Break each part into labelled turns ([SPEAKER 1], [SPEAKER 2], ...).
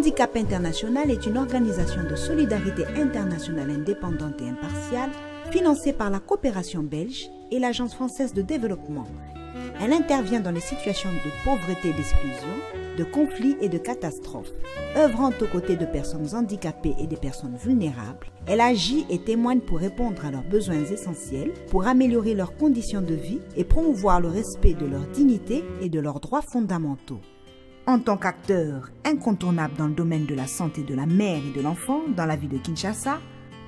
[SPEAKER 1] Handicap International est une organisation de solidarité internationale indépendante et impartiale financée par la coopération belge et l'Agence française de développement. Elle intervient dans les situations de pauvreté et d'exclusion, de conflits et de catastrophes. Œuvrant aux côtés de personnes handicapées et des personnes vulnérables, elle agit et témoigne pour répondre à leurs besoins essentiels, pour améliorer leurs conditions de vie et promouvoir le respect de leur dignité et de leurs droits fondamentaux. En tant qu'acteur incontournable dans le domaine de la santé de la mère et de l'enfant dans la ville de Kinshasa,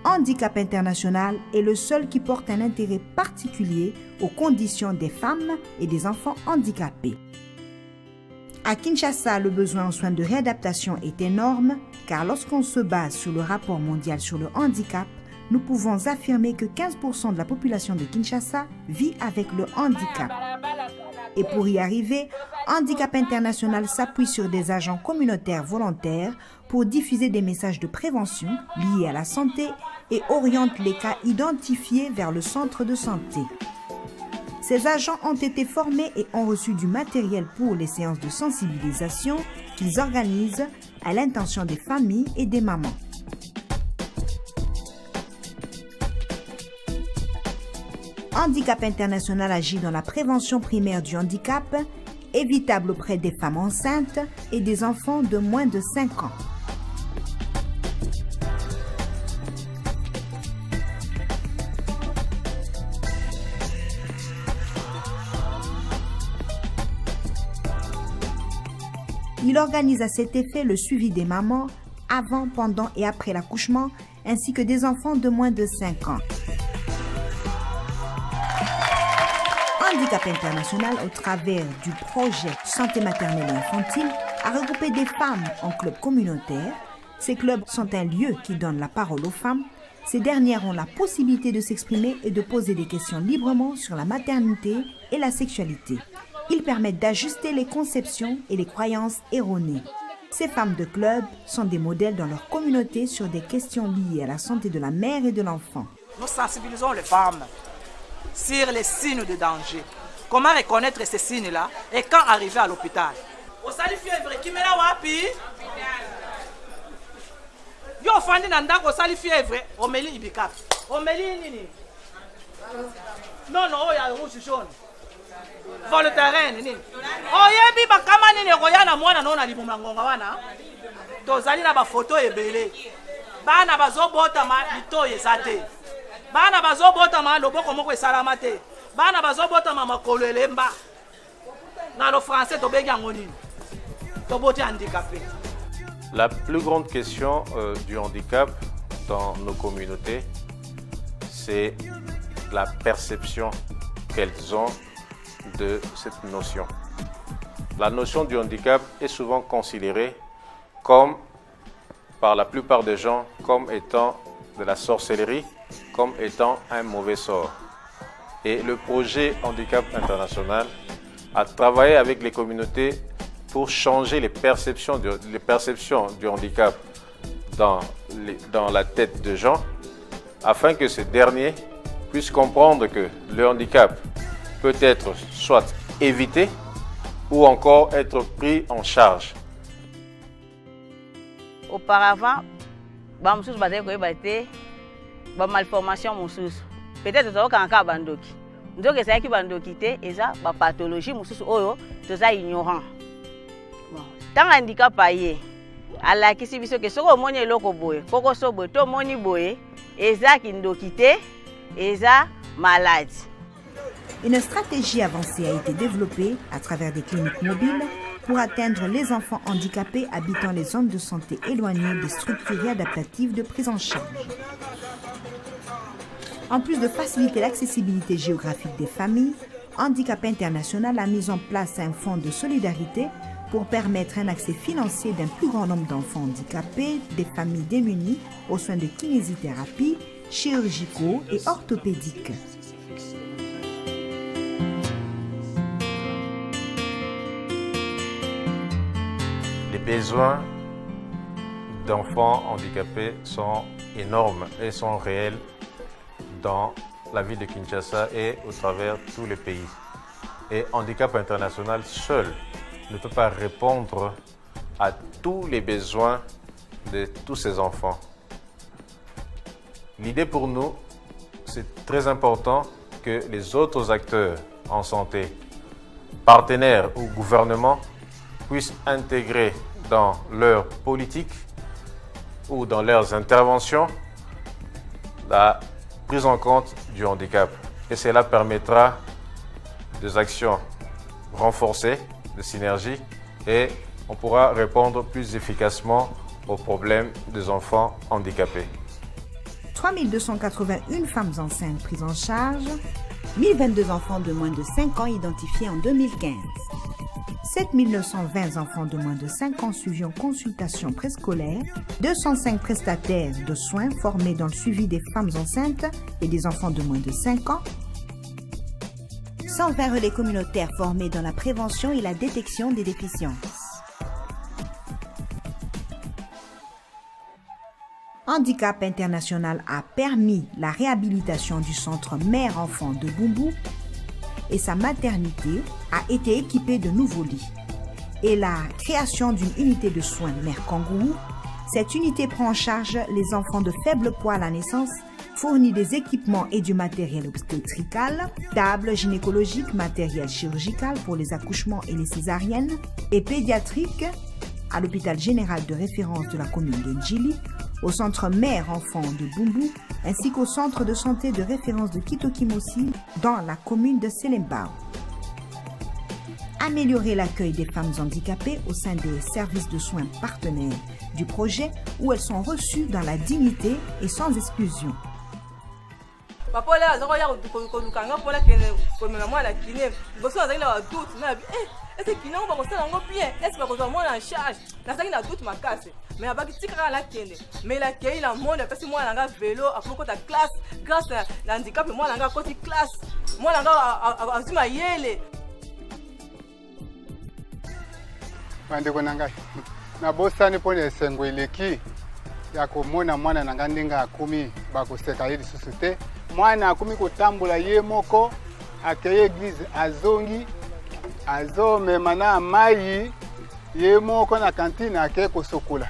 [SPEAKER 1] Handicap International est le seul qui porte un intérêt particulier aux conditions des femmes et des enfants handicapés. À Kinshasa, le besoin en soins de réadaptation est énorme car lorsqu'on se base sur le rapport mondial sur le handicap, nous pouvons affirmer que 15% de la population de Kinshasa vit avec le handicap. Et pour y arriver, Handicap International s'appuie sur des agents communautaires volontaires pour diffuser des messages de prévention liés à la santé et oriente les cas identifiés vers le centre de santé. Ces agents ont été formés et ont reçu du matériel pour les séances de sensibilisation qu'ils organisent à l'intention des familles et des mamans. Handicap International agit dans la prévention primaire du handicap, évitable auprès des femmes enceintes et des enfants de moins de 5 ans. Il organise à cet effet le suivi des mamans avant, pendant et après l'accouchement, ainsi que des enfants de moins de 5 ans. Handicap International, au travers du projet Santé maternelle et infantile, a regroupé des femmes en clubs communautaires. Ces clubs sont un lieu qui donne la parole aux femmes. Ces dernières ont la possibilité de s'exprimer et de poser des questions librement sur la maternité et la sexualité. Ils permettent d'ajuster les conceptions et les croyances erronées. Ces femmes de club sont des modèles dans leur communauté sur des questions liées à la santé de la mère et de l'enfant.
[SPEAKER 2] Nous sensibilisons les femmes sur les signes de danger. Comment reconnaître ces signes-là et quand arriver à l'hôpital. Osali fièvre qui me la wapi? Yo fandi nanda osali fièvre, omeli ibikap. Omeli nini? Non non, ya rouge jaune. Voltaire nini? Oyebi bakama nini koyana mwana nona libumla ngonga wana. Tozali na ba photo ebele. Bana bazobota ma lito yezate. Bana bazobota ma loboko moko esalama te. Bana bazobota ma makolo elemba. Na lo français to bengi ngoni. To boti handicapé.
[SPEAKER 3] La plus grande question du handicap dans nos communautés, c'est la perception qu'elles ont de cette notion. La notion du handicap est souvent considérée comme, par la plupart des gens, comme étant de la sorcellerie, comme étant un mauvais sort. Et le projet Handicap International a travaillé avec les communautés pour changer les perceptions du handicap dans la tête des gens, afin que ces derniers puissent comprendre que le handicap peut être soit évité ou encore être pris en charge.
[SPEAKER 4] Auparavant, malformation mususu. Peut-être que quand bandoki. Donc c'est qui bandoki té et ça pathologie mususu oyo toza ignorant. Bon, tant handicap aye. Ala kisi biso ke soko moni eloko boye, koko so boto moni boye, eza kindokité, eza malade.
[SPEAKER 1] Une stratégie avancée a été développée à travers des cliniques mobiles pour atteindre les enfants handicapés habitant les zones de santé éloignées des structures réadaptatives de prise en charge. En plus de faciliter l'accessibilité géographique des familles, Handicap International a mis en place un fonds de solidarité pour permettre un accès financier d'un plus grand nombre d'enfants handicapés, des familles démunies aux soins de kinésithérapie, chirurgicaux et orthopédiques.
[SPEAKER 3] Les besoins d'enfants handicapés sont énormes et sont réels dans la ville de Kinshasa et au travers tous les pays. Et Handicap International seul ne peut pas répondre à tous les besoins de tous ces enfants. L'idée pour nous, c'est très important que les autres acteurs en santé, partenaires ou gouvernements, puissent intégrer dans leur politique ou dans leurs interventions la prise en compte du handicap. Et cela permettra des actions renforcées, de synergie, et on pourra répondre plus efficacement aux problèmes des enfants handicapés.
[SPEAKER 1] 3281 femmes enceintes prises en charge, 1022 enfants de moins de 5 ans identifiés en 2015, 7920 enfants de moins de 5 ans suivis en consultation préscolaire, 205 prestataires de soins formés dans le suivi des femmes enceintes et des enfants de moins de 5 ans, 120 relais communautaires formés dans la prévention et la détection des déficiences. Handicap International a permis la réhabilitation du centre mère-enfant de Bumbu et sa maternité a été équipée de nouveaux lits. Et la création d'une unité de soins mère-kangourou, cette unité prend en charge les enfants de faible poids à la naissance, fournit des équipements et du matériel obstétrical, table gynécologique, matériel chirurgical pour les accouchements et les césariennes, et pédiatrique à l'hôpital général de référence de la commune de Ndjili, au centre mère-enfant de Bumbu, ainsi qu'au centre de santé de référence de Kitokimosi dans la commune de Selembao. Améliorer l'accueil des femmes handicapées au sein des services de soins partenaires du projet où elles sont reçues dans la dignité et sans exclusion.
[SPEAKER 5] Papa là, je regarde kolukanga pour la kene, comme la moi la kiné. Bosso azali la doute na est-ce que kiné on va rester en bien? Est-ce que va rester moi en charge? Na ça na doute ma casse. Mais abaki tika la kene. Mais la kei la monde parce que moi langa vélo à propos ta classe grâce à l'handicap moi langa côté classe. Moi langa azuma yele.
[SPEAKER 6] Bandeko nanga. Na bosani pone sengo eleki ya komona mwana nanga ndenga akumi bakoseka yeli susute. Mwana akumi kotambola ye moko akeye église azongi azomema na mayi ye moko na kantine ake kosokola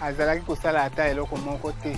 [SPEAKER 6] azalaki kosala ata eloko moko te